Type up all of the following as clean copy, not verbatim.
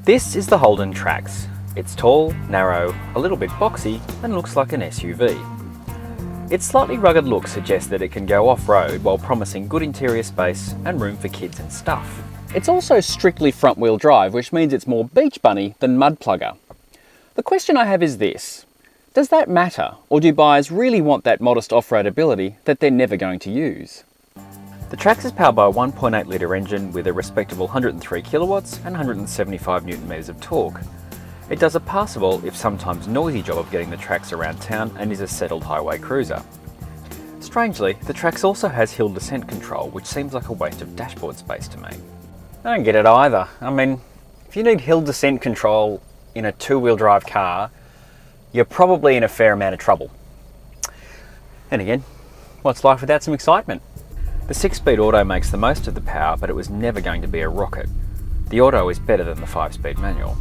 This is the Holden Trax. It's tall, narrow, a little bit boxy, and looks like an SUV. Its slightly rugged look suggests that it can go off-road while promising good interior space and room for kids and stuff. It's also strictly front-wheel drive, which means it's more beach bunny than mud plugger. The question I have is this: does that matter, or do buyers really want that modest off-road ability that they're never going to use? The Trax is powered by a 1.8 litre engine with a respectable 103 kilowatts and 175 newton metres of torque. It does a passable, if sometimes noisy, job of getting the Trax around town and is a settled highway cruiser. Strangely, the Trax also has hill descent control, which seems like a waste of dashboard space to me. I don't get it either. I mean, if you need hill descent control in a two-wheel drive car, you're probably in a fair amount of trouble. And again, what's life without some excitement? The 6-speed auto makes the most of the power, but it was never going to be a rocket. The auto is better than the 5-speed manual.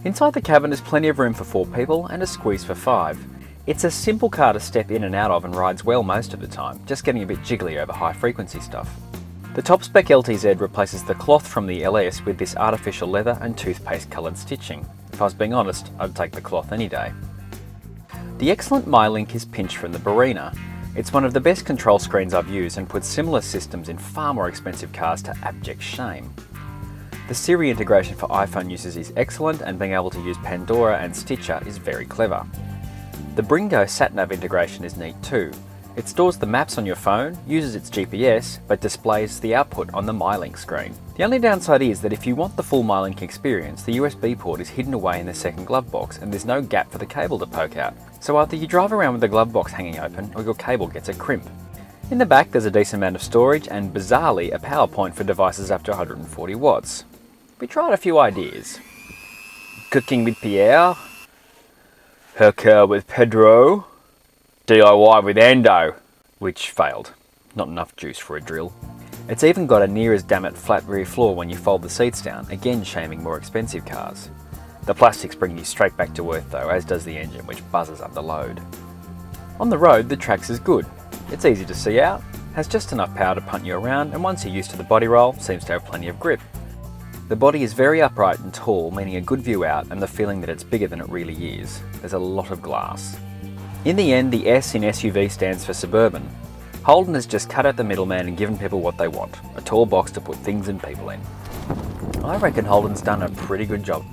Inside the cabin is plenty of room for 4 people and a squeeze for 5. It's a simple car to step in and out of and rides well most of the time, just getting a bit jiggly over high frequency stuff. The top spec LTZ replaces the cloth from the LS with this artificial leather and toothpaste coloured stitching. If I was being honest, I'd take the cloth any day. The excellent MyLink is pinched from the Barina. It's one of the best control screens I've used and puts similar systems in far more expensive cars to abject shame. The Siri integration for iPhone users is excellent, and being able to use Pandora and Stitcher is very clever. The Bringo SatNav integration is neat too. It stores the maps on your phone, uses its GPS, but displays the output on the MyLink screen. The only downside is that if you want the full MyLink experience, the USB port is hidden away in the second glove box and there's no gap for the cable to poke out. So either you drive around with the glove box hanging open or your cable gets a crimp. In the back there's a decent amount of storage and, bizarrely, a power point for devices up to 140 watts. We tried a few ideas. Cooking with Pierre, Hercule with Pedro, DIY with Ando, which failed. Not enough juice for a drill. It's even got a near-as-damn-it flat rear floor when you fold the seats down, again shaming more expensive cars. The plastics bring you straight back to earth though, as does the engine, which buzzes under load. On the road, the Trax is good. It's easy to see out, has just enough power to punt you around, and once you're used to the body roll, seems to have plenty of grip. The body is very upright and tall, meaning a good view out and the feeling that it's bigger than it really is. There's a lot of glass. In the end, the S in SUV stands for suburban. Holden has just cut out the middleman and given people what they want, a tall box to put things and people in. I reckon Holden's done a pretty good job.